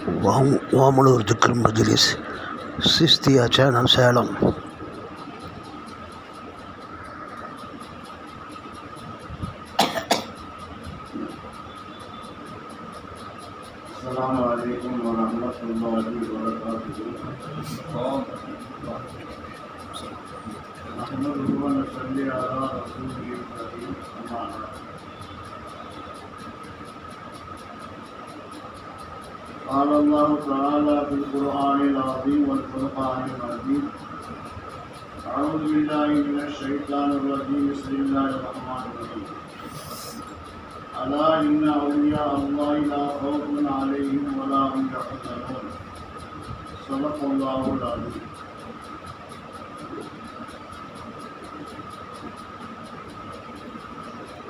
வாமலூர் திக்ர் மஜ்லிஸ் சிஸ்தியா சேனல் சேலம். السلام عليكم ورحمة الله وبركاته. نحمده ونصلي على رسوله الكريم. أما بعد. قال الله تعالى في القرآن العظيم والفرقان المجيد. أعوذ بالله من الشيطان الرجيم. بسم الله الرحمن الرحيم. ألا إن أولياء الله لا خوف عليهم ولا هم يحزنون. صدق الله العظيم.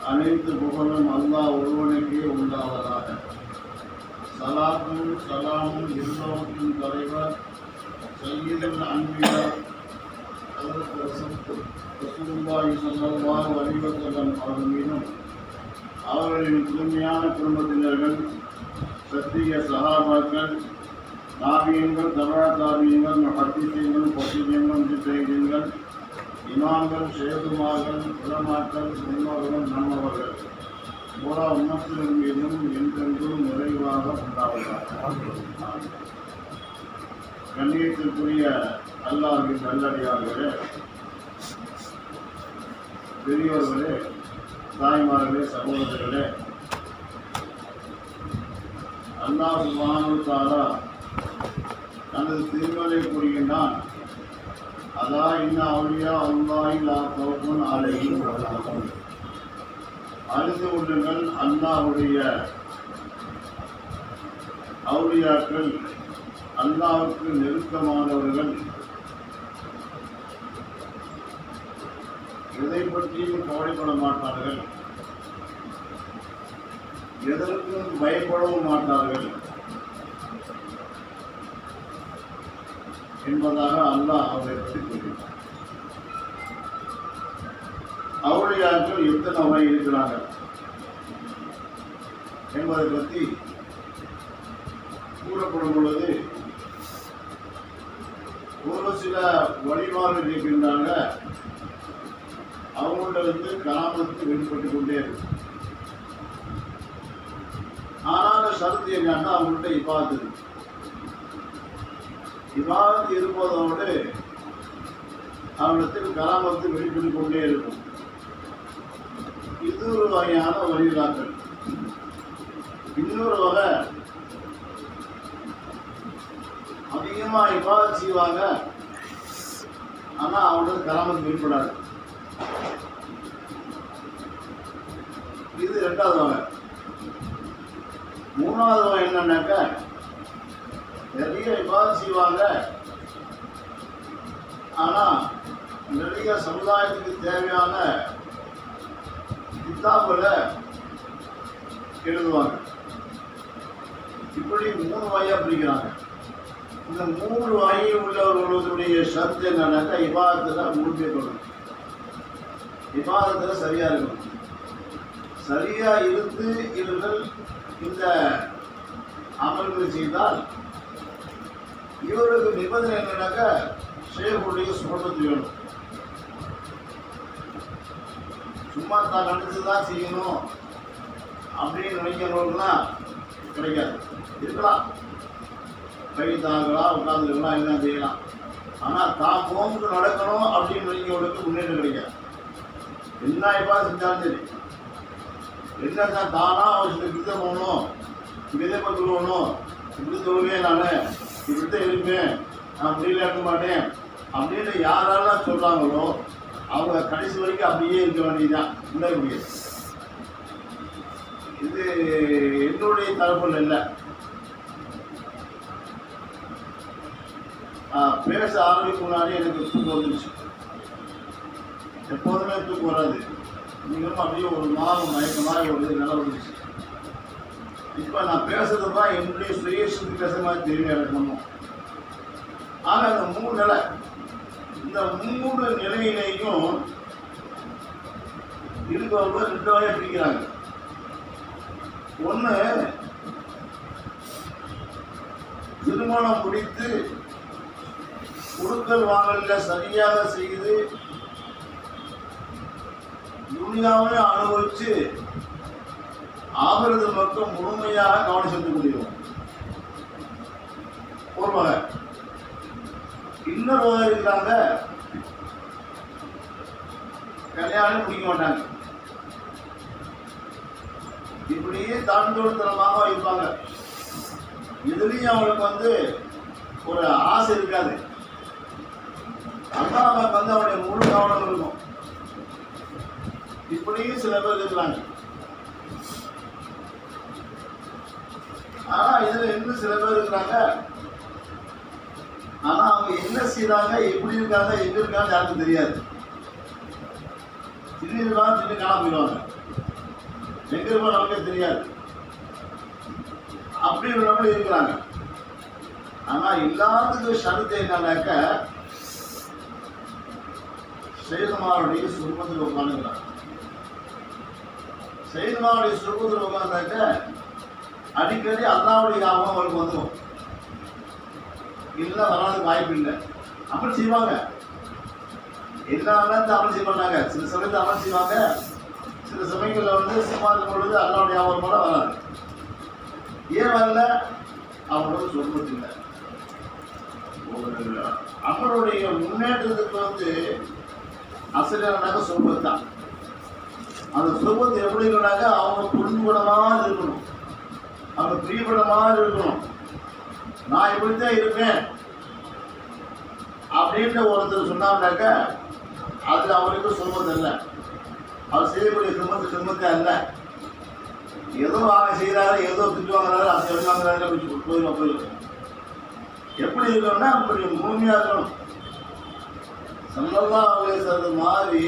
அனைத்து புகழும் அல்லாஹ் ஒருவனுக்கே உண்டாவதாக. சலாத்தும் சலாமும் எல்லோருக்கும் தலைவர் சய்யிதுல் அன்பியா ஹஜ்ரத் ரசூலுல்லாஹி ஸல்லல்லாஹு அலைஹி வஸல்லம் அவர்கள் மீதும் அவர்களின் தூய்மையான குடும்பத்தினர்கள், சத்திய சஹாபாக்கள், தாபியங்கள், தபா தாபியங்கள், முஹத்திஸீன்கள், ஃபகீஹீன்கள், முஜ்தஹிதீன்கள், இமாம்கள், ஷேகுமார்கள், உலமாக்கள், முன்னோர்கள், நம்மவர்கள் பூரா உம்மத்தின் மீதும் என்றென்றும் நிறைவாக உண்டாவதாக. கண்ணியத்திற்குரிய அல்லாஹ்வின் நல்லடியார்களே, பெரியோர்களே, தாய்மார்களே, சகோதரர்களே, அல்லாஹ் சுப்ஹானஹு வ தஆலா தனது திருமலை கூறுகின்றான். அதா இன்ன அவுலியா அல்லாஹி லா கௌஃபுன் அலைஹிம் வலா ஹும். அறிந்து கொள்ளுங்கள், அல்லாஹ்வுடைய அவுலியாக்கள், அல்லாஹ்வுக்கு நெருக்கமானவர்கள் எதை பற்றியும் கவலைப்பட மாட்டார்கள், எதற்கும் பயப்படவும் மாட்டார்கள் என்பதாக அல்லாஹ் அவரை பற்றி கூறுகிறார். அவுலியாக்கள் எத்தனை வகை இருக்கிறாங்க என்பதை பற்றி கூறப்படும் பொழுது ஒரு சில வழிமாறுகள் இருக்கின்றாங்க. அவங்கள்ட்ட கராமத்து வெளிப்பட்டு கொண்டே இருக்கும். ஆனால் சருத்து என்னன்னா அவங்கள்ட்ட இபாதத்து இருக்கு. இபாதத்து இருப்பதோடு அவனிடத்தில் கராமத்து வெளிப்பட்டு கொண்டே இருக்கும். இது ஒரு வகையான வழிகாட்டல். இன்னொரு வகை, அதிகமாக இபாதத்து செய்வாங்க, ஆனால் அவங்களுக்கு கராமத்து வெளிப்படாது. இது ரெண்டாவது வகை. மூணாவது வகை என்னன்னாக்க, நிறைய இபாதத் செய்வாங்க, ஆனால் நிறைய சமுதாயத்துக்கு தேவையான கிதாபுகளை எழுதுவாங்க. இப்படி 3 வகையாக பிடிக்கிறாங்க. இந்த 3 வகையில் உள்ளவர்களுடைய ஷர்த் என்னன்னாக்கா, இபாதத்தில் முழுமை கொள்ளணும், இபாதத்தில் சரியா இருக்கணும். சரியா இருந்து இவர்கள் இந்த அமல்களை செய்தால் இவருக்கு நிபந்தனை என்னன்னாக்க, ஷேகுடைய சுகபத்து வேணும். சும்மா தான் நினைச்சுதான் செய்யணும் அப்படின்னு நினைக்கிறவர்கள்லாம் கிடைக்காது. இருக்கலாம், கை தாங்கலாம், உட்காந்துருக்கலாம், என்ன செய்யலாம். ஆனால் தான் போக்கு நடக்கணும் அப்படின்னு நினைக்கிறவர்களுக்கு முன்னேற்றம் கிடைக்காது. என்ன இப்போ செஞ்சாலும் சரி, என்ன தானா அவருக்கு விருத போகணும், விதை பத்துருவணும், இப்படி சொல்லுவேன், நான் இப்படித்தான் இருப்பேன், நான் அப்படியே இருக்க மாட்டேன் அப்படின்னு யாரெல்லாம் சொல்கிறாங்களோ அவங்க கடைசி வரைக்கும் அப்படியே இருக்க வேண்டியதுதான், முன்னேற முடியாது. இது என்னுடைய தரப்பில் இல்லை. பேச ஆரம்பிக்கும் முன்னாடி எனக்கு தூக்கம் வந்துருச்சு. எப்போதுமே தூக்கம் வராது. நீங்களும் அப்படியே ஒரு மயக்கமாக ஒரு நிலை வந்துச்சு. இப்போ நான் பேசுறது தான் என்னுடைய சுயேஷத்துக்கு பேசுகிற மாதிரி தெரியும் எனக்கு ஒன்றும். ஆனால் இந்த 3 நிலை, இந்த 3 நிலையிலையும் இருக்கிறவங்க 2 வகையாக பிரிக்கிறாங்க. ஒன்று திருமணம் முடித்து கொடுக்கல் வாங்கல சரியாக செய்து துனியாவை அனுபவிச்சு ஆகிறது மட்டும் முழுமையாக கவனம் செலுத்த முடியும். ஒரு வகை. இன்னொரு வகை இருக்கிறாங்க, கல்யாணம் முடிக்க மாட்டாங்க, இப்படியே தாண்டோடுத்தனமாக இருப்பாங்க. இதுலேயும் அவங்களுக்கு ஒரு ஆசை இருக்காது. அல்லாஹ்வுக்கு அவனுடைய முழு கவனம் இருக்கும். இப்படியும் சில பேர் இருக்கிறாங்க. ஆனா இதுல இன்னும் சில பேர் இருக்கிறாங்க, ஆனா அவங்க என்ன செய்யறாங்க, எப்படி இருக்காங்க, எங்க இருக்காங்க யாருக்கும் தெரியாது. திடீர்னு காணாம போயிடுவாங்க, எங்க இருப்பா நமக்கே தெரியாது. அப்படி உள்ளவங்க இருக்கிறாங்க. ஆனா எல்லாத்துக்கும் சலுகை என்னன்னாக்க சையதுமாவுடைய சுருபத்தில் உட்காந்துக்கிறாங்க. சையதுமாவுடைய சுருபத்தில் உட்காந்தாக்க அடிக்கடி அல்லாவுடைய ஞாபகம் அவங்களுக்கு வந்துடும். இல்லை வராதுக்கு வாய்ப்பு இல்லை. அமல் செய்வாங்க, எல்லா நேரத்தையும் அமல் செய்ய மாட்டாங்க. சில சமயத்தில் அமல் செய்வாங்க, சில சமயங்களில் சும்மா இருக்கும் பொழுது அல்லாவுடைய ஞாபகம் கூட வராது. ஏன் வரல? அவங்களோட சொல்வதில்லை. ஒரு அவங்களுடைய முன்னேற்றத்துக்கு அசலானாக்க சொல்வது தான். அந்த சொல்வது எப்படி இருக்கணும்னாக்க அவங்க புரிஞ்சுபடமாக இருக்கணும், அவங்க பிரியப்படமாக இருக்கணும். நான் இப்படித்தான் இருப்பேன் அப்படின்ற ஒருத்தர் சொன்னாங்கனாக்க அது அவருக்கு சொல்வது அல்ல, அவர் செய்யக்கூடிய சிரமத்தை அல்ல. ஏதோ அவங்க செய்கிறாரு, ஏதோ திட்டு வாங்குறாரு, அது எப்படி வாங்குறாரு போயிடும். எப்படி இருக்கணும்னா அப்படி முழுமையாக இருக்கணும். ஸல்லல்லாஹு அலைஹி வஸல்லம் மாதிரி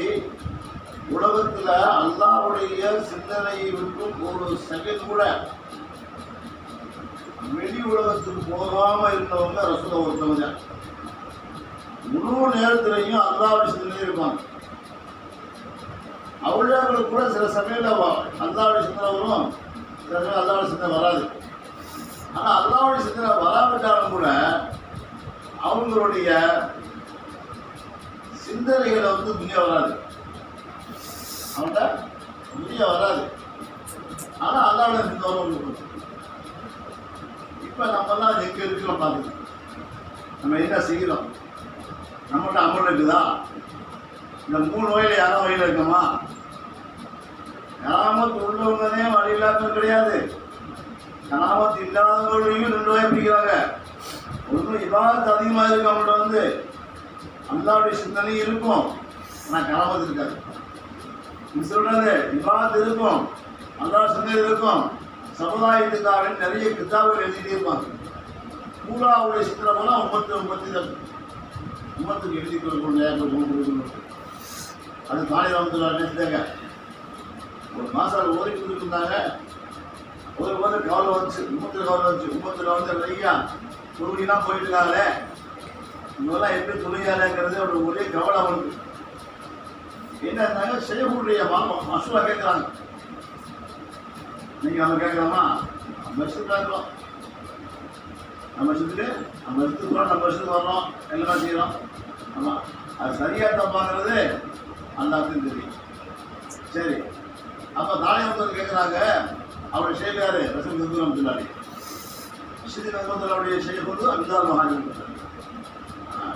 உலகத்தில் அல்லாஹ்வுடைய சிந்தனையை விட்டும் ஒரு செகண்ட் கூட வெளி உலகத்துக்கு போகாமல் இருந்தவங்க ரசூலுல்லாஹ் ஒருத்தவங்க. முழு நேரத்திலையும் அல்லாஹ்வுடைய சிந்தனையே இருப்பாங்க. அவர்களுக்கு கூட சில சமயத்தில் அல்லாஹ்வுடைய சிந்தனை வரும், சில சமயம் அல்லாஹ்வுடைய சிந்தனை வராது. ஆனால் அல்லாஹ்வுடைய சிந்தனை வராவிட்டாலும் கூட அவங்களுடைய சிந்தனைகளை துணியா வராது, அவன்கிட்ட துணியா வராது. ஆனால் அல்லாஹ்வுடைய சிந்தனை வரும். இப்போ நம்மெல்லாம் எங்கே இருக்கிறோம் பார்த்துக்கணும். நம்ம என்ன செய்கிறோம்? நம்மகிட்ட அமல் இருக்குதா? இந்த 3 வயலில் யாரும் வழியில் இருக்கோமா? கராமத்து உள்ளவங்கனே வழி இல்லாமல் கிடையாது. கராமத்து இல்லாதவர்களையும் 2 வகை பிடிக்கிறாங்க. ஒன்றும் இபாதத் அதிகமாக இருக்கு, அவங்கள்ட்ட அல்லாஹ்வுடைய சிந்தனையும் இருக்கும், ஆனால் கராமத்து இருக்காது. இது சொல்றது இபாதத் இருக்கும், அல்லாஹ் சிந்தனை இருக்கும். சமுதாயத்துக்காக நிறைய கிதாபுகள் எழுதிட்டே இருப்பாங்க. பூராவுடைய சிந்தனை போல உம்மத்துக்கு எழுதி கொடுக்கணும். அது காலை நினைச்சாங்க. ஒரு மாதம் ஓடிட்டு இருந்தாங்க. ஒரு கவலை வந்துச்சு, உம்மத்தில் கவலை வந்துச்சு. உம்மத்தில் நிறையா தொழுகைலாம் போயிட்டு இருக்காங்களே, இவங்கெல்லாம் எப்படி தொழுகையாலேங்கிறது ஒரே கவலை அவனுக்கு. என்ன இருந்தாங்க, செய்யக்கூடிய மசூலா கேட்குறாங்க. நீங்கள் நம்ம கேட்கலாமா? நம்ம இஷ்டத்துக்கு கேட்குறோம், நம்ம இஷ்டத்துக்கு வர்றோம், எல்லாம் செய்கிறோம். ஆமாம், அது சரியாக தப்பாங்கிறது அல்லாஹ்வுக்கு தெரியும். சரி, அப்போ தானியத்தில் கேட்குறாங்க. அவருடைய ஷேகாரு ரசூல் ரஹ்மத்துல்லாஹி சிதி ரஹ்மத்துல்லாஹுடைய ஷேக் அன்சார் மஹாஜிர்.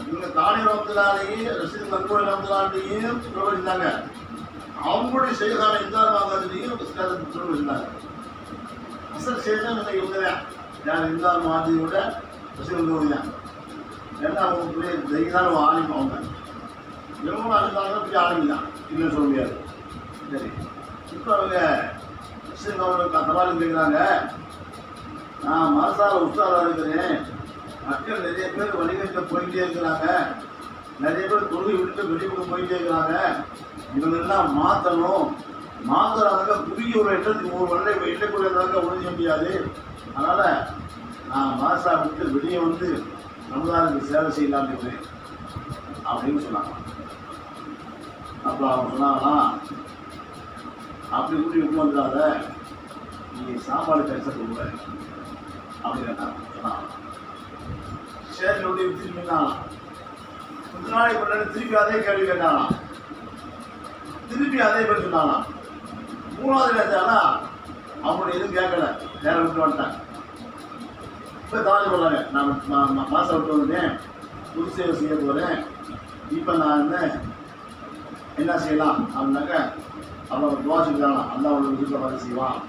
இவங்க தானிய ரஹ்மத்துல்லாஹி ரசூல் ரஹ்மத்துல்லாஹியும் பிரபலித்தாங்க. அவங்களுடைய ஷேகான இன்சார் மஹாஜிரையும் பிரபலித்தாங்க. அசல் ஷேகம் இவங்க தான். யார்? இன்சார் மஹாஜிரோட ரசூல் தான். ஏன்னா அவங்க பெரிய தைரியமான ஆலிம். அவங்க இவங்களும் அழுதாங்க, பெரிய ஆலிம் தான், இல்லைன்னு சொல்ல முடியாது. சரி, இப்போ அவங்க சவாலும் கேட்குறாங்க. நான் மனசார உற்சாகம் இருக்கிறேன், மக்கள் நிறைய பேர் வணிகத்தில் போயிட்டே இருக்கிறாங்க, நிறைய பேர் தொழில் விட்டு வெளியூருக்கு போயிட்டே இருக்கிறாங்க. இவங்கெல்லாம் மாற்றணும். மாற்றுறாங்க குறுகிய ஒரு இடத்துக்கு ஒரு எல்லைக்குள்ள இருந்தாங்க ஒழிஞ்ச முடியாது. அதனால் நான் மனசா விட்டு வெளியே சமுதாயத்துக்கு சேவை செய்யலாம் இருக்கிறேன் அப்படின்னு சொன்னாங்க. அப்போ அவங்க சொன்னாங்களாம், அப்படி கூட்டி விட்டு வந்துடாத, நீ சாப்பாடு பேச கொடுக்குற அப்படின்னு சொன்னாங்க. ஸ்டேஷன் விட்டு திரும்பினாலாம். கொஞ்ச நாளைக்கு பின்னாடி திருப்பி அதே கேள்வி கேட்டாலாம். திருப்பி அதே பேர் சொன்னாலாம். 3வது நேரத்தானா அவங்களுடைய எதுவும் கேட்கல, நேரம் விட்டு வந்துட்டாங்க. இப்போ தாண்டி போகிறாங்க, நான் மாதம் விட்டு வந்தேன், புது சேவை செய்ய போகிறேன், இப்போ நான் என்ன செய்யலாம் அப்படின்னாக்க அவங்க துவா செஞ்சாலாம். அல்லாவோட வீட்டில் வேலை செய்வான்,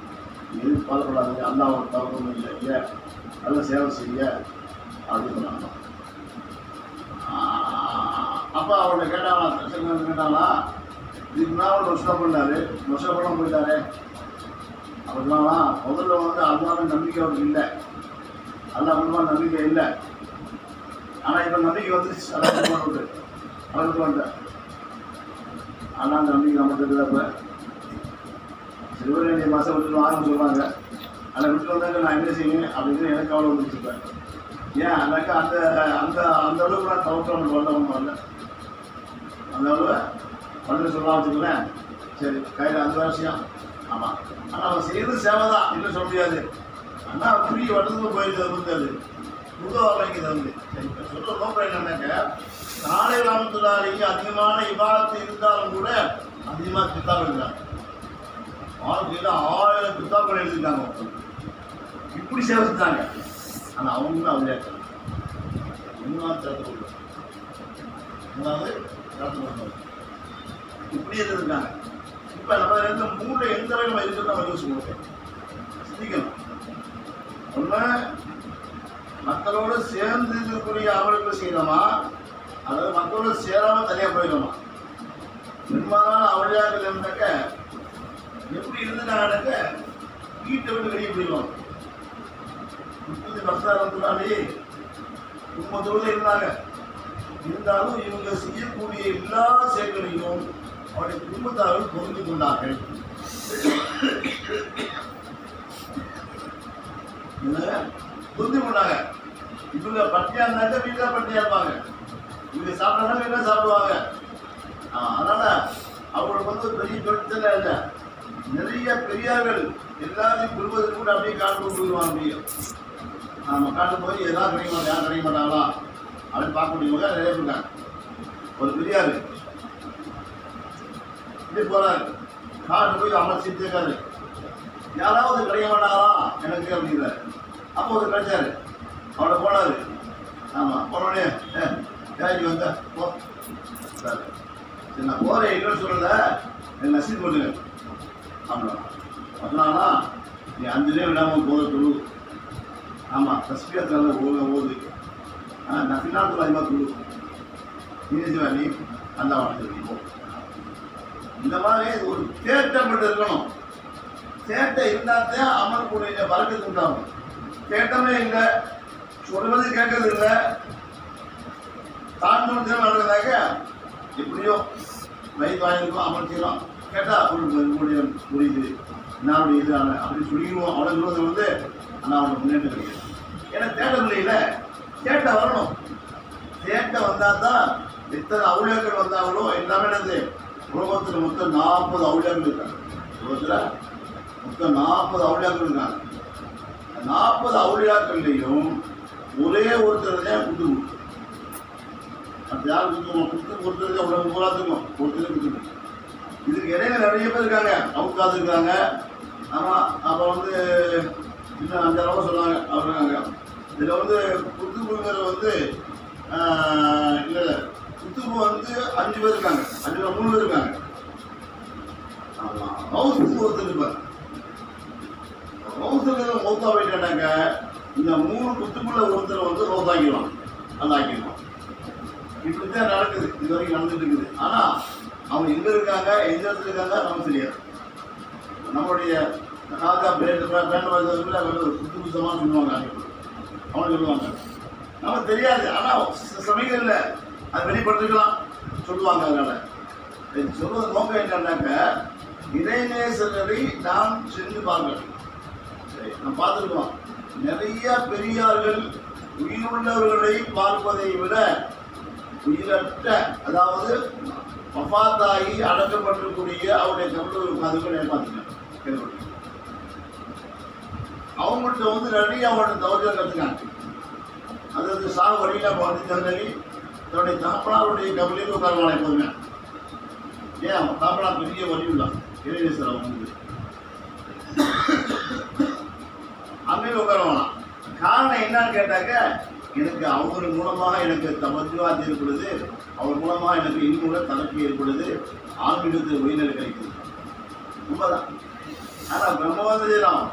எதுவும் கவலைப்படாதீங்க, அல்லாவோட தவறும் இல்லை, நல்ல சேவை செய்ய அப்படின்னு சொன்னாங்க. அப்போ அவனை கேட்டாங்களா, இதுக்கு நான் ஒரு வருஷம் பண்ணார், வருஷம் பண்ண போயிட்டாரு அப்படின்னா முதல்ல அல்லாத நம்பிக்கை அவருக்கு இல்லை, அல்லா குடும்பம் நம்பிக்கை இல்லை. ஆனால் இப்போ நம்பிக்கை வந்துருச்சு, அளவுக்கு வந்துட்டேன். ஆனால் அந்த நம்பிக்கை நம்மகிட்ட இல்லை. இப்போ சிறுவரை மாதம் விட்டு வாங்கன்னு சொல்கிறாங்க, அதை விட்டு வந்தாக்க நான் என்ன செய்வேன் அப்படின்னு எனக்கு அவ்வளோ வந்துருச்சுப்பேன். ஏன் அந்தாக்கா அந்த அந்த அந்த அளவுக்கு நான் தவிர்த்து அவனுக்கு வரல, அந்த அளவு வந்து சொல்லலாம் வச்சுக்கிறேன். சரி கையில் அந்த விஷயம் ஆமாம். ஆனால் அவன் செய்யறது சேவை தான், இன்னும் சொல்ல முடியாது. ஆனால் புரிய வட்டத்துக்கு போயிருக்கிறது வந்து அது புதுவாக வைக்கிறது வந்து. இப்போ சொல்கிற நோக்கம் என்னன்னாக்க, நாளை ராமத்துள்ளாரிக்கு அதிகமான இபாதத்து இருந்தாலும் கூட அதிகமாக கித்தாப் எழுதுறாங்க. வாழ்க்கையில் 1000 கித்தாப்கள் எழுதிருக்காங்க. இப்படி சேவை செஞ்சாங்க. ஆனால் அவங்க தான் அவங்களே 3வது சேர்த்து இப்படி இருந்திருக்காங்க. இப்போ நம்ம இருந்த 3 எந்த வகையில் நம்ம இருக்கிறது நம்ம யோசிச்சு சிந்திக்கணும். ஒன்று மக்களோடு சேர்ந்து இருக்கக்கூடிய அவர்களுக்கு செய்யணுமா, அதாவது மக்களோடு சேராமல் தனியாக போயிடணுமா? பெரும்பாலான அவளியாக்கள் இருந்தாக்க எப்படி இருந்துட்டாங்கன்னாக்க வீட்டை விட்டு வெளியே போயிடுவாங்க. 30 வருஷம் குடும்பத்தோடு இருந்தாங்க. இருந்தாலும் இவங்க செய்யக்கூடிய எல்லா செயல்களையும் அவருடைய குடும்பத்தார்கள் புரிந்து கொண்டார்கள். புரிந்து கொண்டாங்க. இவங்க பட்டியா இருந்தாக்க வீட்டில் பட்டியா இருப்பாங்க, இவங்க சாப்பிட்றாங்க வீட்டில் சாப்பிடுவாங்க. அதனால அவங்களுக்கு ஒரு பெரிய தொழிற்சலை இல்லை. நிறைய பெரியார்கள் எல்லாத்தையும் குடும்பத்துக்கு கூட அப்படியே காட்டு போயிடுவாங்க. முடியும் நம்ம காட்டு போய் எதாவது கிடைக்க யாரும் கிடைக்க மாட்டாங்களா அப்படின்னு பார்க்கக்கூடியவங்க நிறைய இருக்காங்க. ஒரு பெரியார் இப்படி போறாரு, காட்டு போய் அமைச்சிட்டு இருக்காரு, யாராவது கிடைக்க மாட்டாங்களா எனக்கு அப்படிங்கிறாரு. அப்போ ஒரு கிடைச்சாரு, அவனை போனாரு. ஆமாம் போனோடனே கேள்வி வந்த போ சார், சரி நான் போகிறேன் இல்லைன்னு சொல்லல, எனக்கு நசீது பண்ணுங்க அப்படின்னா. அதனால நீ 5 நேரம் விடாமல் போகிற துளு. ஆமாம் தஸ்பியத்தில் ஓது, நான் ஃபினாத்தில் அதிகமாக துளு நீ அந்த வாழ்க்கை போ. இந்த மாதிரி ஒரு தேட்டப்பட்டு இருக்கணும். தேட்டை இருந்தால்தான் அமர்க்கூடிய பறக்கத்து உண்டாகும். தேட்டமே இல்லை, சொல்வது கேட்கறது இல்லை, தாண்டவம் நடக்கிறதாக எப்படியோ வயிற்று வாங்கிருக்கோம், அமர்த்திடும். கேட்டால் உங்களுடைய புரியுது என்னுடைய இது அப்படின்னு சொல்லிடுவோம். அவனை சொல்வது வந்து ஆனால் அவனுக்கு முன்னேற்றம் கிடையாது. ஏன்னா தேட்ட முடியல, தேட்ட வரணும். தேட்ட வந்தால் தான் எத்தனை அவுளியாக்கள் வந்தாங்களோ எல்லாமே என்னது உலகத்தில் மொத்தம் 40 அவுளியாக்கள் இருக்காங்க. உலகத்தில் மொத்தம் 40 அவுளியாக்கள் இருக்காங்க. 40 அவுளியாக்கள்லையும் ஒரே ஒருத்தர் தான் குத்து கொடுக்கும். அது யார் குத்துவோம்? குத்து கொடுத்ததுக்கு அவ்வளோ பூராத்துக்கும் ஒருத்தர் குத்துக்கும். இதுக்கு இடையில நிறைய பேர் இருக்காங்க, அவுக்காது இருக்காங்க. ஆமாம், அப்போ வந்து இன்னும் 5 அளவு சொன்னாங்க அவர் இருக்காங்க. இதில் வந்து குத்துப்புங்கிறது வந்து இல்லை, குத்துப்பு வந்து 5 பேர் இருக்காங்க, 3 பேர் இருக்காங்க. ஆமாம், ஹவுஸுக்கு ஒருத்தர் இருப்பார். ஹவுஸுக்கு மௌத்தா போயிட்டாங்க. இந்த 3 குத்துக்குள்ள ஒருத்தர் வந்து ரோத்தாக்கிடுவாங்க, அந்த ஆக்கிடுவான். இப்படித்தான் நடக்குது, இது வரைக்கும் நடந்துட்டு இருக்குது. ஆனால் அவங்க எங்கே இருக்காங்க, எந்த இடத்துல இருக்காங்க நமக்கு தெரியாது. நம்மளுடைய காக்கா பேண்டு குத்து குத்தமாக சொல்லுவாங்க, அவங்க சொல்லுவாங்க, நமக்கு தெரியாது. ஆனால் சமயங்களில் அது வெளிப்படுத்திக்கலாம் சொல்லுவாங்க. அதனால் சொல்வது நோக்கம் என்னன்னாக்க, இறைநேசர்களை நாம் சென்று பார்க்கணும். சரி, நம்ம பார்த்துருக்கோம். நிறைய பெரியார்கள் உயிருள்ளவர்களை பார்ப்பதை விட உயிரற்ற, அதாவது வஃபாத்தாகி அடக்கப்பட்டிருக்கூடிய அவருடைய கபர்கள் உட்காந்துக்கள் ஏற்படுத்தினாங்க. அவங்கள்ட்ட வந்து நிறைய அவங்களோட தௌர்ஜம் கற்றுக்காங்க. அதாவது சாவு வழியில் வந்து தந்தவி தன்னுடைய தகப்பனாருடைய கபலில் உட்காருவாங்க எப்போதுமே. ஏன் அவன் தகப்பனா பெரிய வழியுள்ளான் இறைநேசர் அவங்க அங்கே உட்காருவானா. காரணம் என்னன்னு கேட்டாக்க, எனக்கு அவர் மூலமாக எனக்கு தமஜுவாத் ஏற்படுது, அவர் மூலமாக எனக்கு இன்னும் தலைப்பு ஏற்படுது, ஆன்மீகத்தில் உயிரிழக்க கிடைக்குது. உண்மைதான். ஆனால் நம்ம வந்து செய்யலாம்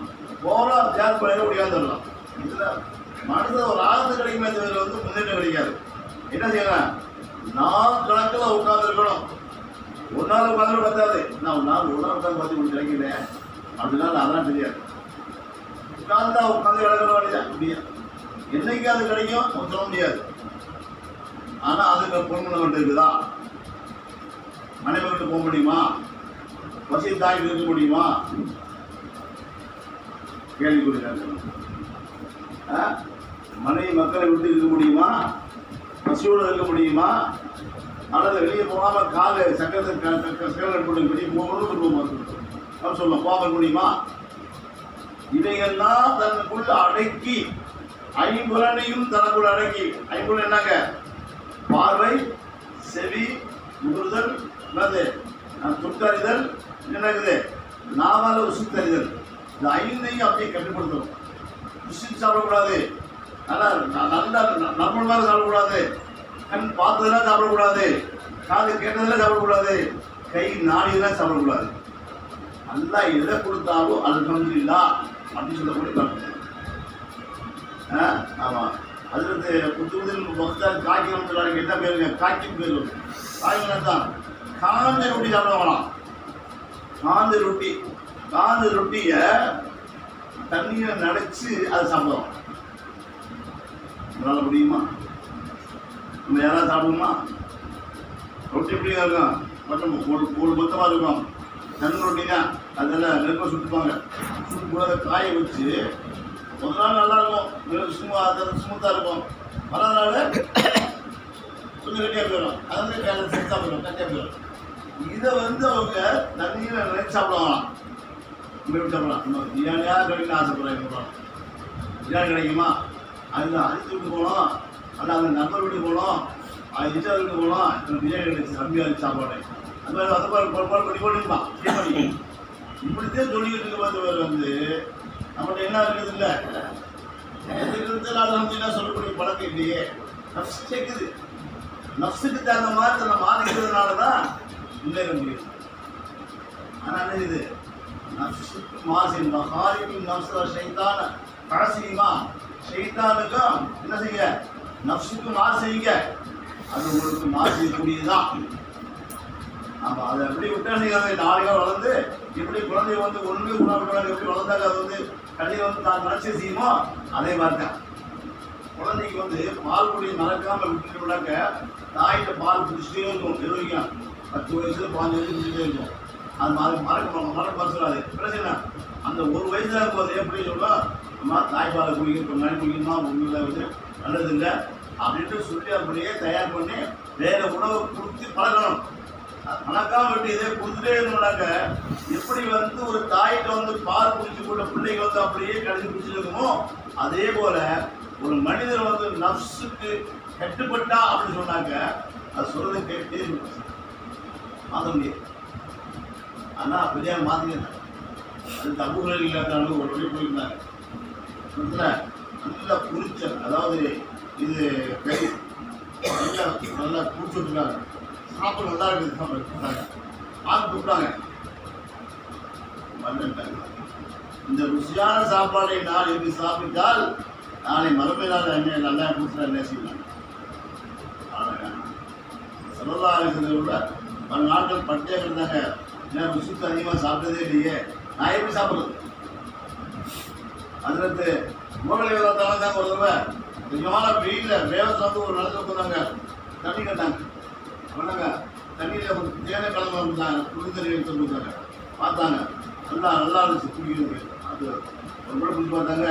போகலாம் தியாகம் பண்ண முடியாதுலாம். இதில் மனதில் ஒரு ஆழத்து கிடைக்குமே தவிர வந்து முன்னேற்றம் கிடைக்காது. என்ன செய்யலாம், நாள் கணக்கில் உட்காந்துருக்கணும். ஒரு நாள் உட்காந்து பார்த்தாது, நான் ஒரு நாள் உட்காந்து பார்த்து உங்களுக்கு கிடைக்கிறேன் அப்படின்னா அதெல்லாம் தெரியாது. உட்காந்தா உட்காந்து விளக்கிற வேண்டியது முடியாது. என்னைக்கு அது கிடைக்கும் சொல்ல முடியாது. ஆனால் அதுக்கு பொண்ணு இருக்குதா, மனைவி விட்டு போக முடியுமா, வசதி தாய்க்கு இருக்க முடியுமா, கேள்விக்குறியாங்க. மனைவி மக்களை விட்டு இருக்க முடியுமா, பசியோடு இருக்க முடியுமா, அல்லது வெளியே போகாமல் காலை சக்கரத்தை போட்டு வெளியே போகணும்னு சொல்லலாம் போக முடியுமா? இதையெல்லாம் தனக்குள்ள அடக்கி ஐம்புலனையும் தனக்குள்ள அடக்கி, ஐம்புலன் என்னங்க, பார்வை, செவி, முகர்தல், என்னது துட்டறிதல், என்னது நாவால ருசித்தறிதல், இந்த ஐந்தையும் அப்படியே கட்டுப்படுத்தணும். ருசித்து சாப்பிடக்கூடாது, நல்லா நர்மலாக சாப்பிடக்கூடாது, கண் பார்த்ததெல்லாம் சாப்பிடக்கூடாது, காது கேட்டதெல்லாம் சாப்பிடக்கூடாது, கை நாடியெல்லாம் சாப்பிடக்கூடாது. நல்லா எதை கொடுத்தாலும் அல்ஹம்துலில்லாஹ் அப்படின்னு சொல்லக்கூடிய. ஆமாம், அது வந்து புத்தகத்தில் பக்தர் காக்கி வந்து என்ன பேருங்க, காக்கி பேர் காய்கறி தான். காஞ்ச ரொட்டி சாப்பிடுவாங்களாம். காஞ்ச ரொட்டியை தண்ணியை நனைச்சு அதை சாப்பிடுவோம். நம்மளால முடியுமா? நம்ம யாராவது சாப்பிடுமா? ரொட்டி எப்படிங்க இருக்கும், மட்டும் ஒரு மொத்தமாக இருக்கும். தண்ணி ரொட்டி தான், அதெல்லாம் நெருப்பை சுட்டுப்பாங்க. சுட்டு கூட அதை காய வச்சு ஒரு நாள் நல்லா இருக்கும், ஸ்மூத்தாக இருக்கும். மறுநாள் கொஞ்சம் கட்டியாக போயிடும், அது வந்து செத்தாக போயிடும், கட்டியாக போயிடும். இதை வந்து அவங்க தண்ணியில் நினைச்சு சாப்பிடுவாங்களாம். எப்படி சாப்பிடலாம்? இன்னும் பிரியாணியாக கிடைக்கணும்னு ஆசைப்படுறாங்க. பிரியாணி கிடைக்குமா? அதில் அரிசி விட்டு போனோம், அல்ல அந்த நம்பர் விட்டு போனோம், அது இச்சா விட்டு போனோம், இன்னும் பிரியாணி கிடைச்சி கம்மியாக சாப்பாடு. அந்த மாதிரி பண்ணி போட்டுருப்பான். இப்படித்தான் சொல்லிக்கிட்டு இருக்க வந்து நம்மகிட்ட என்ன இருக்குது இல்லை, எதுக்கு சொல்லக்கூடிய பழக்கம் இல்லையே. நப்சு கேட்குது, நப்சுக்கு தகுந்த மாதிரி தன்னை மாறிக்கிறதுனால தான் முன்னேற முடியும். ஆனால் என்ன இது, நப்சுக்கு மாசின் மகாரிக்கும் நப்ச ஷைத்தான கடைசியுமா, ஷைத்தானுக்கும் என்ன செய்ய, நப்சுக்கு மாறு செய்யுங்க, அது உங்களுக்கு மாறு செய்யக்கூடியதுதான். ஆமாம், அதை எப்படி விட்டா நீங்கள் நாளையாக வளர்ந்து எப்படி குழந்தைய வந்து ஒன்று உணவு எப்படி வளர்ந்தாங்க, அது வந்து கடையை வந்து தான் நினச்சி செய்யுமோ அதே மாதிரி தான். குழந்தைக்கு வந்து பால் குடியை மறக்காமல் விட்டுட்டோம்னாக்க தாயிட்ட பால் குடிச்சிட்டே இருக்கும். எதுவும் 10 வயசுல 15 வயசு குடிச்சிட்டே இருக்கும். அது மறக்க சொல்லாது. பிரச்சனை அந்த ஒரு வயசுல இருக்கும்போது எப்படி சொல்லலாம், அம்மா தாய்ப்பாலை குடிக்க முன்னாடி குடிக்கணுமா, உங்களை வந்து நல்லது இல்லை அப்படின்ட்டு சொல்லி அப்படியே தயார் பண்ணி வேற உணவை கொடுத்து பழகணும். மணக்காம விட்டு இதே கொடுத்துட்டே இருந்தோம்னாக்க எப்படி வந்து ஒரு தாயிட்ட வந்து பால் குடிச்சு கூட பிள்ளைங்க வந்து அப்படியே கடைசி குடிச்சிருக்குமோ, அதே போல ஒரு மனிதர் வந்து நப்சுக்கு கட்டுப்பட்டா அப்படின்னு சொன்னாக்க அது சொல்றதை கேட்டே மாற்ற முடியாது. ஆனால் அப்படியே மாற்றிக்கிறாங்க. அது தப்புகள் இல்லாத ஒரு வழி போயிருந்தாங்க. நல்லா குறிச்சல், அதாவது இது கை நல்லா குறிச்சு விட்டுருக்காங்க. சாப்பிட நல்லா இருக்குது, சாப்பிட்டாங்க ஆள் கூப்பிட்டாங்க. இந்த ருசியான சாப்பாடை நான் இன்று சாப்பிட்டால் நாளை மறுமையிலாத என்ன நல்லா கொடுத்துட்டா என்ன செய்யலாம். சொல்லலாக பல நாட்கள் பட்டியாக இருந்தாங்க. ஏன்னா ருசிக்கு அதிகமாக சாப்பிட்டதே இல்லையே, நான் எப்படி சாப்பிட்றது? அதில் மோகலை தாங்க ஒரு தடவை கொஞ்சமான வெயிலில் வேகத்தில் வந்து ஒரு நடந்து போனாங்க, தண்ணி கட்டாங்க. பண்ணாங்க தண்ணியில் கொஞ்சம் தேனை கலந்து கொடுத்தாங்க, குடி தண்ணி எடுத்து கொடுத்தாங்க. பார்த்தாங்க நல்லா இருந்துச்சு குடிக்கிறது. அது ஒரு கூட குடிச்சு பார்த்தாங்க,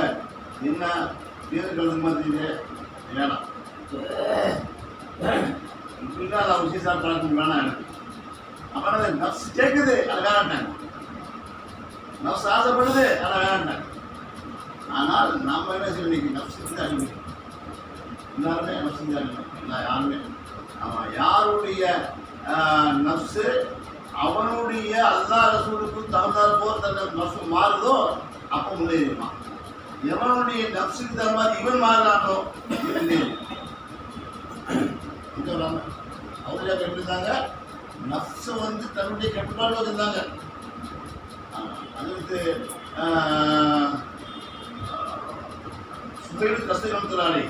என்ன தேனை கலந்து மாதிரி வேணாம், இப்படின்னா நான் விஷயம் பழக்கம் வேணாம் எனக்கு. அப்புறம் அது நப்ஸ் கேட்குது, அதை வேணாட்டாங்க. நப்ஸ் ஆசைப்படுது, அதை வேணாட்டாங்க. ஆனால் நாம் என்ன செய்ய, இன்னைக்கு நப்ஸ் வந்து அடிமை எல்லாருமே நப்சு தான் இல்லை யாருமே. அவன் யாருடைய நப்சு அவனுடைய அல்லாஹ் ரசூலுக்கு தகுந்தால் போல் தன்னை நப்சு மாறுதோ அப்போ முன்னேறிடுவான். எவனுடைய நப்சுக்கு தகுந்த மாதிரி இவன் மாறுறானோ இவன் அவங்களே எப்படி இருந்தாங்க, நப்சு வந்து தன்னுடைய கட்டுப்பாடு வச்சிருந்தாங்க. அதுக்கு சுபைடு கஷ்டப்படுத்துறாளி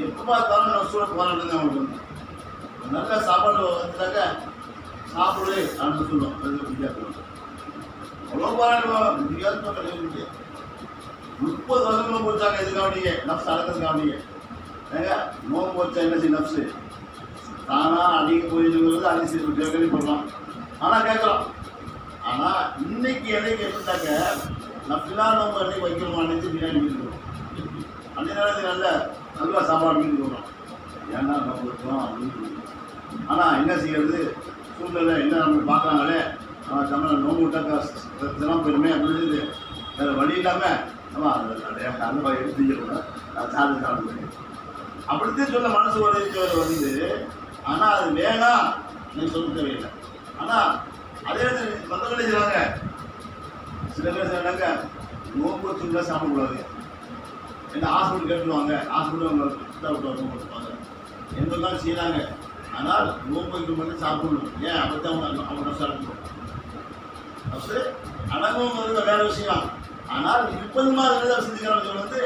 எப்போ பார்த்தாலும் நப்சோட போராட்டம் அவங்களுக்கு வந்து நல்ல சாப்பாடு வந்துட்டாக்க சாப்பிடு அப்படின்னு சொல்லுவோம். அவ்வளோ போராடுவோம் முடியாது. 30 வருஷங்களும் போச்சாங்க இதுக்காவடியே நப்சு அடக்கிறதுக்காவடியே. ஏங்க நோம்பு வச்சா என்ன செய்ய நப்சு தானாக அடிக்க போயிருங்கிறது அதிசயம் கேள்விப்படுறோம். ஆனால் கேட்குறோம். ஆனால் இன்னைக்கு என்னைக்கு எப்படிட்டாக்க நப்சுலா நோம்பு என்னைக்கு வைக்கணும் அன்னைக்கு பிரியாணி வீட்டுக்கிறோம். அன்றைய நேரத்துக்கு நல்லா சாப்பாடு வீட்டுக்கு வரோம். ஏன்னா நோம்பு வைக்கிறோம் அப்படின்னு. ஆனால் என்ன செய்யறது சூழ்நிலை என்ன நம்ம பார்க்குறாங்களே தமிழ் நோம்பு விட்டாக்கா தினம் பெருமை அப்படின்னு வேறு வழி இல்லாமல் நம்ம அந்த மாதிரி எடுத்துக்கூட சாப்பிட்டு அப்படித்தான் சொல்ல மனசு வந்து. ஆனால் அது வேணாம் நீ சொல்ல தேவையில்லை. ஆனால் அதே மற்றவங்களே செய்வாங்க. சில பேர் செய்வாங்க நோம்பு வச்சுருந்தா சாப்பிடக்கூடாது. என்ன ஹாஸ்பிட்டல் கேட்டுருவாங்க. ஹாஸ்பிட்டல் அவங்க விட்டு கொடுப்பாங்க. எங்கெல்லாம் செய்கிறாங்க. ஆனால் நோம்பு வைக்கும் போது சாப்பிடணும். ஏன் அப்போ அவங்க சாப்பிடணும். ஃபஸ்ட்டு அடங்குங்கிறது வேறு விஷயம். ஆனால் 30 மாதம் செஞ்சுக்கிறாங்க வந்து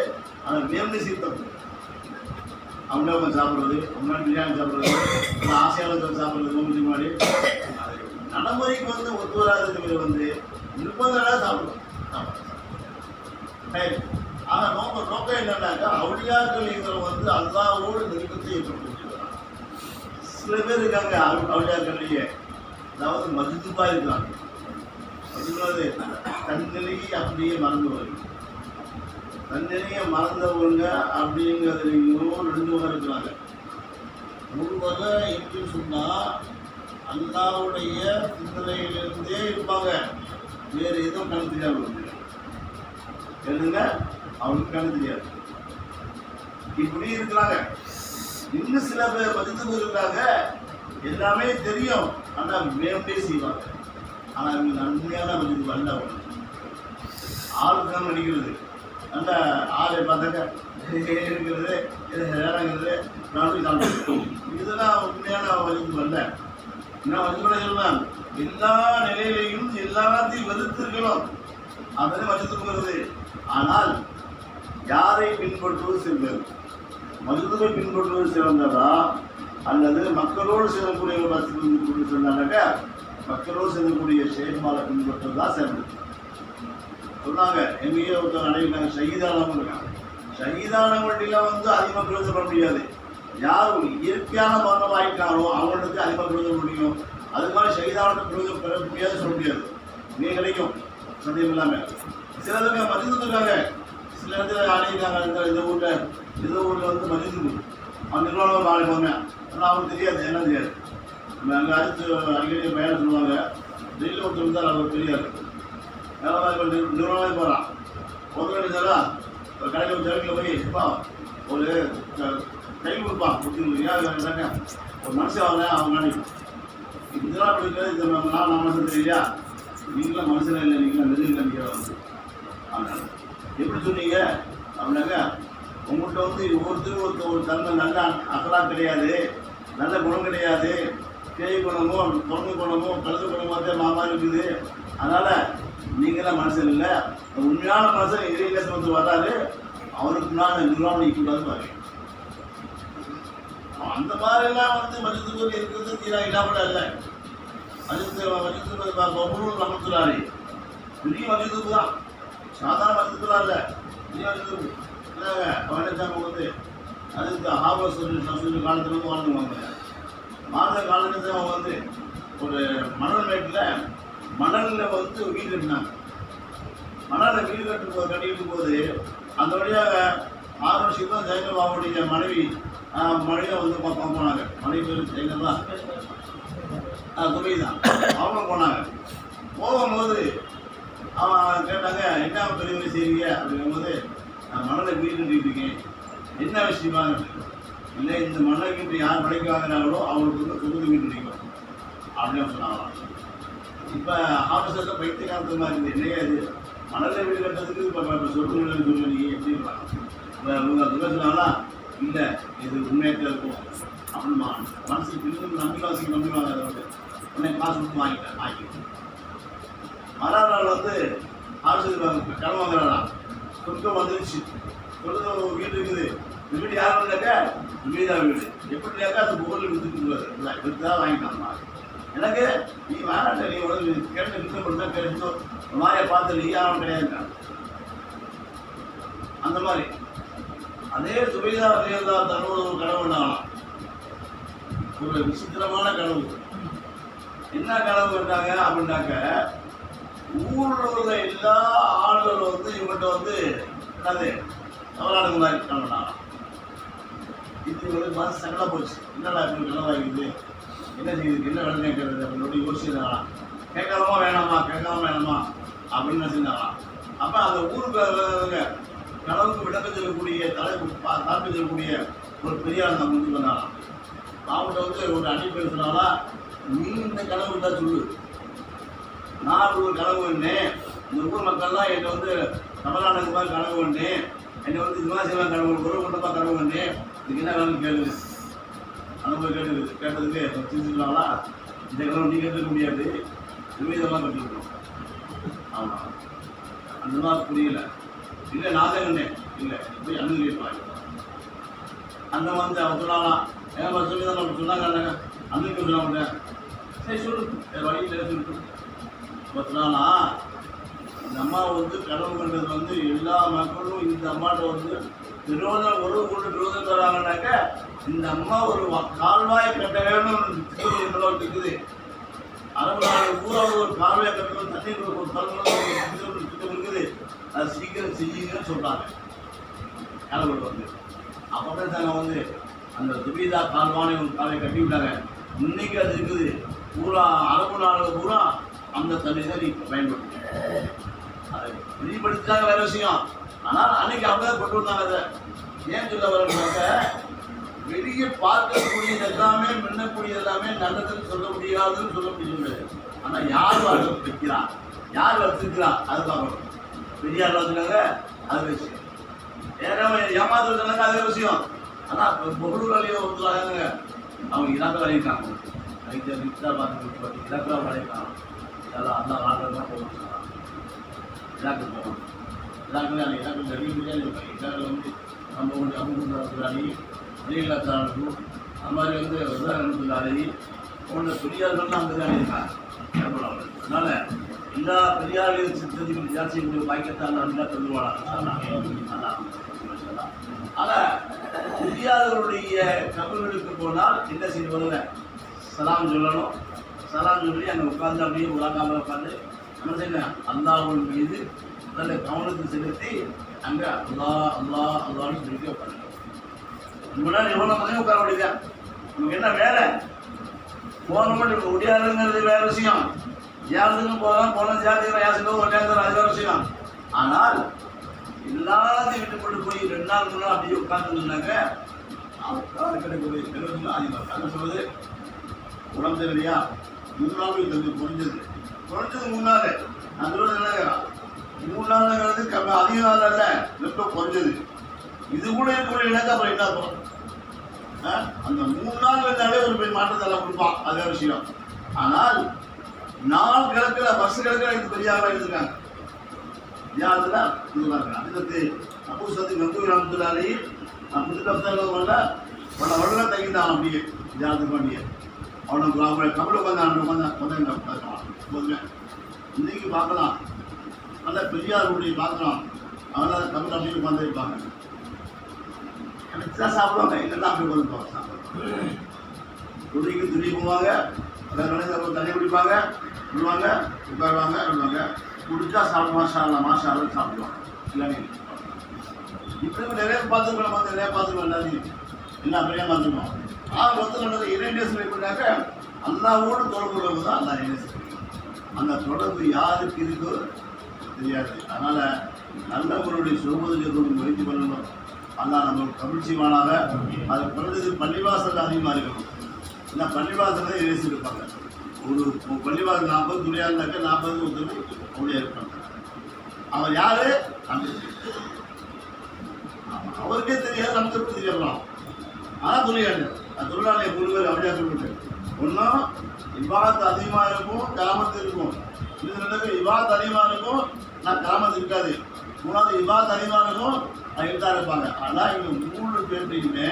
அதை நேர்மை சீர்த்தம். அவங்களே அவங்க சாப்பிட்றது, முன்னாடி பிரியாணி சாப்பிட்றது, ஆசையாளர்கள் சாப்பிட்றது நோம்புக்கு முன்னாடி நடைமுறைக்கு வந்து ஒத்து வராதுங்கிறது வந்து 30 நாளாக சாப்பிடுவோம். ஆனால் நோக்கம் என்னன்னாக்கா அவுளியாக்கள் இவங்க வந்து அல்லாவோடு நெருக்கத்தை ஏற்படுத்திக்கிறாங்க. சில பேர் இருக்காங்க அவுளியாக்கள்லேயே, அதாவது மஜ்துபாக இருக்காங்க. மஜ்துபாது தன்னிலையை அப்படியே மறந்து வருது. தன்னிலையை மறந்தவங்க அப்படிங்கிறதுலையும் 2 வகை இருக்கிறாங்க. ஒரு வகை எப்படின்னு சொன்னால் அல்லாவுடைய சிந்தனையிலிருந்தே இருப்பாங்க. வேறு எதுவும் கணக்கு தெரியாது. எழுதுங்க அவனுக்கு கணக்கு தெரியாது. இப்படி இருக்கிறாங்க. இன்னும் சில பேர் மதித்து இருக்கிறாங்க. எல்லாமே தெரியும். ஆனால் மேம்பே செய்வாங்க. ஆனால் இவங்க நன்மையான மதித்து அல்ல. ஆளுக்கு தான் நடிக்கிறது. நல்ல ஆளை பார்த்தாக்க இருக்கிறது வேலைங்கிறது நானும் சாப்பிட்டு இதெல்லாம் உண்மையான மதிப்பு அல்ல. நான் வந்து சொல்லுவேன், எல்லா நிலையிலையும் எல்லாத்தையும் வெறுத்திருக்கணும். அதனை மதித்துக்கிறது. ஆனால் யாரை பின்பற்றுவது சிறந்தது? மருத்துவரை பின்பற்றுவது சிறந்ததா அல்லது மக்களோடு செல்லக்கூடிய சொன்னாக்க மக்களோடு செல்லக்கூடிய செயல்பாடை பின்பற்றுவதா சிறந்தது சொன்னாங்க. எங்கேயோ ஒருத்தர் நடைபெற்றாங்க. ஷஹீதானவங்க இருக்காங்க. ஷஹீதானவங்கள்டில வந்து அதிகமாக பிரயோஜனம் முடியாது. யார் இயற்கையான மரணம் ஆகிட்டாரோ அவங்களுக்கு அதிகமாக பிரயோஜனம் முடியும். அது மாதிரி ஷஹீதான பிரயோஜனம் பெற முடியாது சொல்ல முடியாது. நீ கிடைக்கும் சந்தேகம் இல்லாமல். சிலருக்கு மதித்து இருக்காங்க. சில இடத்துல அடையிருக்காங்க. இந்த ஊரில் வந்து மதித்து அவங்க நிர்வாகம் ஆளை போங்க. ஆனால் அவங்களுக்கு தெரியாது, என்ன தெரியாது. நம்ம அங்கே அடிக்கடி பயணம் சொல்லுவாங்க. டெல்லியில் ஒருத்தர் இருந்தால் அவர் தெரியாது. நிர்வாகம் போகிறான். ஒரு வேண்டியதாரா ஒரு கடையில் ஜெயிலில் போய் இப்போ ஒரு கை கொடுப்பான். கொடுத்துருங்க ஒரு மனுஷன் வாங்க அவங்க நினைக்கும். இதெல்லாம் பிடிக்கிறது. இந்த நான் மனுஷன் தெரியலையா? நீங்களும் மனுஷனே இல்லை, நீங்களும் நெருங்கி நினைக்கிறவங்க. அதனால் எப்படி சொன்னீங்க அப்படின்னாக்க உங்கள்கிட்ட வந்து ஒவ்வொருத்தரும் ஒரு தன்மை நல்ல அகலா கிடையாது, நல்ல குணம் கிடையாது. பேய் குணமோ தொன்மை குணமோ கழுது குணமோ தான் மாமா இருக்குது. அதனால் நீங்களாம் மனுஷன் இல்லை. உண்மையான மனுஷன் இறையிலேசம் வந்து வராது. அவருக்கு நான் நிர்வாகம் கூடாது பாருங்க. அந்த மாதிரிலாம் வந்து மஜித்துபூர் இருக்கிறது தீரா இல்லாமல் இல்லை. மஜித்துபூர் பபுரூர் ரமத்துலாரி பெரிய மஜித்துபு தான். சாதாரண மஜித்துலாம் இல்லை, பெரிய மஜித்துபு இல்லைங்க. பழனிசாமி வந்து அதுக்கு ஹார்வர்ஸ் சொல்லி காலத்துல வாழ்ந்துவாங்க. வாழ்ந்த காலத்துல அவங்க வந்து ஒரு மணல் மேட்டில் மணலில் வந்து வீடு கட்டினாங்க. மணலில் வீடு கட்டிக்கும் போது அந்த வழியாக 6 வருஷம் தான் ஜெயலலிதாவுடைய மனைவியை வந்து போனாங்க. மனைவி பேர் ஜெயலலிதா துணை தான். அவங்க போனாங்க. போகும்போது அவன் கேட்டாங்க, என்ன பெரியவரை செய்வீங்க அப்படிங்கும்போது நான் மணலை வீடு கட்டிட்டு இருக்கேன். என்ன விஷயமா இல்லை, இந்த மண்ணுக்கு யார் படைக்க வாங்கினாங்களோ அவங்களுக்கு வந்து சொகுது வீடு கிடைக்கும் அப்படின்னு சொன்னாங்களாம். இப்போ ஆஃபீஸில் பைத்தியக்காரத்து மாதிரி இருக்குது. இல்லையா இது மணலில் வீடு கட்டுறதுக்கு இப்போ சொகுது வீடுன்னு சொல்லி நீங்கள் எப்படி இருப்பாங்க சொன்னாங்களா? இல்லை இது உண்மையாக இருக்கும் அப்படிமா மனசுக்கு இன்னும் நம்பிவாசிக்கு நம்பிவாங்க. அதை வந்து உடனே காசு கொடுத்து வாங்கிக்கிட்டேன். மறுநாள் வந்து ஆஃபீஸுக்கு கடன் வாங்குறானா, சொர்க்கம் வந்துருச்சு, சொர்க்கம் வீடு இருக்குது. இந்த வீடு யாரும் இல்லைக்கா, வீடாக வீடு எப்படியாக்கா அந்த பொருள் விற்று தான் வாங்கிட்டாமா. எனக்கு நீ வேணாட்ட, நீ உடனே கேட்டு விற்க பண்ணா கிடைச்சோ மாதிரியை பார்த்து நீ யாரும் கிடையாது. அந்த மாதிரி அதே சுபைதா தேர்தா தன்னோட ஒரு கனவு பண்ணாங்களாம். ஒரு விசித்திரமான கனவு. என்ன கனவு பண்ணாங்க அப்படின்னாக்க, ஊரில் உள்ள எல்லா ஆளுகளும் வந்து இவங்கள்ட்ட வந்து என்னது தவறானது மாதிரி கனவு பண்ணாங்களாம். இது வந்து மனசு சங்கடா போச்சு. என்னடா இப்படி கனவாகிக்குது, என்ன செய்யுது, என்ன வேலை கேட்கறது அப்படின்னு யோசிச்சுருந்தாங்களாம். கேட்கலாமா வேணாமா அப்படின்னு செஞ்சாங்களாம். அப்போ அந்த ஊருக்கு கனவுக்கு விளக்கம் சொல்லக்கூடிய தலைப்பு சொல்லக்கூடிய ஒரு பெரியார் நம்ம வந்து பண்ணாலாம். அவங்கள்ட்ட வந்து ஒரு அடிப்படை சொன்னாலா, நீ இந்த கனவு தான் சொல்லு, நான் ஒரு கனவு பண்ணேன், இந்த ஊர் மக்கள்லாம் என்னை வந்து தமிழ்நாடு மாதிரி கனவு பண்ணேன், என்னை வந்து இது மாதிரி செய்வாங்க கனவு, ஒரு கொண்டமாக கனவு பண்ணேன், இதுக்கு என்ன வேணும்னு கேளுது. அந்த மாதிரி கேட்டதுக்கு செஞ்சுக்கலாங்களா, இந்த கனவு நீ கேட்க முடியாது, விதமாக கற்றுக்கணும். ஆமாம், அந்த மாதிரி புரியல. இல்லை நான் தான் கண்டேன், இல்லை போய் அனுமதி அந்த வந்து அவன் சொன்னாலாம். ஏன்னா சொல்லி தான் நம்ம சொன்னாங்க, அனுமதி சொல்ல மாட்டேன். சரி சொல்லு, வழியில் சொல்லிட்டு சொன்னாலா, இந்த அம்மா வந்து கனவு கண்டது வந்து எல்லா மக்களும் இந்த அம்மாட்ட வந்து விரோதம் உறவு கொண்டு விரோதம் தராங்கன்னாக்க, இந்த அம்மா ஒரு கால்வாயை கட்ட வேணும் இருக்குது. அரபு பூரா ஒரு கால்வாயை கட்டணும், தண்ணீர் ஒரு திட்டம் இருக்குது, அது சீக்கிரம் செய்யுங்கன்னு சொல்கிறாங்க கனவு வந்து. அப்போ தாங்க வந்து அந்த துபீதா கால்வானை ஒரு காலையை கட்டி விட்டாங்க. இன்னைக்கு அது இருக்குது. பூரா அரபு நாடுகள் பூரா அந்த தண்ணி தான் நீ பயன்படுத்த. அதை வெளிப்படுத்திட்டாங்க வேறு விஷயம். ஆனால் அன்னைக்கு அவங்க தான் கொண்டு வந்தாங்க. அதை ஏன் சொல்ல வரணும்னாக்க, வெளியே பார்க்கக்கூடியது எல்லாமே மின்னக்கூடியது எல்லாமே நல்லதுன்னு சொல்ல முடியாதுன்னு சொல்ல முடியாது. ஆனால் யார் வைக்கிறா, யார் வச்சுருக்கிறா அது பார்க்கணும். பெரியார் வச்சுருக்காங்க அது விஷயம், ஏமாத்து வச்சுருந்தாங்க அதே விஷயம். ஆனால் பொருள் வழியை ஒருத்தராங்க அவங்க இலக்க வரையிருக்காங்க. அதுக்கு மிக்சா பார்த்து இலக்கெல்லாம் வரையிருக்காங்க. அதெல்லாம் அந்த ஆர்டர் தான் போகணும். இலக்கு போகணும். இலக்கில் அந்த இலக்கில் அறிவிக்கே இருப்பாங்க. இலக்கில் வந்து நம்ம கொஞ்சம் அமுகுந்தாரி வெளியில்லாத்தாளுக்கும் அது மாதிரி வந்து விவசாயத்துலாரி போன்ற பெரியார்கள்லாம் அங்கே தான் இருக்காங்க. அதனால் எல்லா பெரியார்களையும் சித்தத்துக்கு ஜாஸ்திய பாய்க்கத்தான் நல்லா சொல்லுவாங்க. ஆனால் பெரியார்களுடைய கபர்களுக்கு போனால் என்ன செய்வது, சலாம் சொல்லணும். சலாம் சொல்லி அங்கே உட்காந்து அப்படியே உலகாமல் உட்காந்து நம்ம செய்யணும், அல்லாஹ்வின் மீது நல்ல கவனத்தை செலுத்தி அங்கே அல்லான்னு சொல்லிட்டு உட்காந்து முன்னாடி எவ்வளோ மதியம் உட்கார முடியுதா. நமக்கு என்ன வேலை, போன மட்டும் முடியாதுங்கிறது வேறு விஷயம். யாருக்கும் போகலாம், போன ஜாதிகள் யாருக்கோ ஒரு நேரத்தில் அது வேறு விஷயம். ஆனால் எல்லாத்தையும் விட்டு கொண்டு போய் 2 நாள் 3 நாள் அப்படியே உட்காந்துருந்தாங்க. அவருக்காக கிடைக்கக்கூடிய செலவுகள் அதிகமாக என்ன சொல்வது, உடம்பு இல்லையா 3 நாள் கொஞ்சம் குறைஞ்சது 3 நாள். நான் சொல்வது என்னங்கிறான், 3 நாளுங்கிறது அதிக நாள் அல்ல, வெப்பம் குறைஞ்சது. இது கூட இருக்கக்கூடிய இலக்கு அப்புறம் என்ன போகிறோம். அந்த 3 நாள் இருந்தாலே ஒரு பெரிய மாற்றத்தெல்லாம் கொடுப்பான், அதே விஷயம். ஆனால் நாள் கிழக்கில் வருஷ கிழக்கில் இது பெரியாக எடுத்துருக்காங்க. தியானத்தில் இதுவாங்க. அதுக்கு அப்போ சத்து கம்பூர் அமைத்துலாரி புதுக்கப்தான் வரல பல வருடம் தங்கிட்டான். அப்படியே தியானத்துக்கு வேண்டிய அவனுக்கு அவங்க கபடி உட்காந்து இன்னைக்கு பார்க்கலாம். நல்ல பெரியாருடைய பார்க்கலாம். அவங்களாம் கபடி அப்படியே உட்காந்து இருப்பாங்க. எனக்கு தான் சாப்பிடுவாங்க, இல்லைன்னா அப்படி உட்காந்து சாப்பிடுவாங்க. துணிக்கு துணி போவாங்க, தண்ணி குடிப்பாங்க, விடுவாங்க, உட்காருவாங்க, விடுவாங்க. குடிச்சா சாப்பிடுவோம், மாஷாலாம் சாப்பிடுவாங்க. இல்லைங்க இப்படி நிறைய பார்த்துருக்கோம், நிறைய பார்த்துருக்கோம். எல்லாத்தையும் எல்லாம் பெரிய பார்த்துருக்கோம். மொத்தம் இறைநேசம் எப்படின்னாக்க அல்லாவோடு தொடர்பு உள்ளவங்க தான் அல்லா இறைநேசம். அந்த தொடர்பு யாருக்கு இருக்கோ தெரியாது. அதனால் நல்லவர்களுடைய சொல்வதற்கு முயற்சி பண்ணணும். அல்லாஹ் நமக்கு கபூல் செய்வானாக. அது பிறகு பள்ளிவாசல் அதிகமாக இருக்கணும். ஏன்னா பள்ளிவாசல் தான் இறைசி இருப்பாங்க. ஒரு பள்ளிவாசல் 40 துணியாக இருந்தாக்க 40 ஒருத்தர் அப்படியே இருப்பாங்க. அவன் யாரு அவருக்கே தெரியாது, நமக்கு எப்படி தெரியலாம். ஆனால் தொழிலாளி தொழிலாளியை முழுவர் அப்படியா சொல்லிட்டு ஒன்றும் இவாத் அதிகமாக இருக்கும், கிராமத்து இருக்கும். இது ரெண்டுக்கு இவாத் அதிகமாக இருக்கும், நான் கிராமத்து இருக்காது. மூணாவது இவாத் அதிகமாக இருக்கும், தான் இருப்பாங்க. ஆனால் இவங்க 3 பேர்லையுமே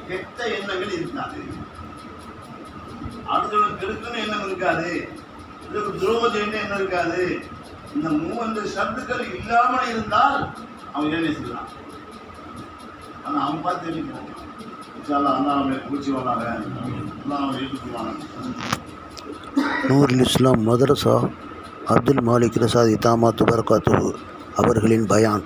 கெட்ட எண்ணங்கள் இருக்காது. அடுத்தவங்க கெடுக்கணும் எண்ணம் இருக்காது, இதுக்கு துரோகம் செய்யணும் எண்ணம் இருக்காது. இந்த 3 சத்துக்கள் இல்லாமல் இருந்தால் அவன் என்ன செய்யலாம். ஆனால் அவன் பார்த்து தெரிவிக்கணும். அல்லா நம்மளை பூச்சிவானாங்க, அல்லா நம்ம ஏற்றுக்குவாங்க. நூருல் இஸ்லாம் மதரசா அப்துல் மாலிக் ரசாதி தாமாத்து பரகாத்து அவர்களின் பயான்.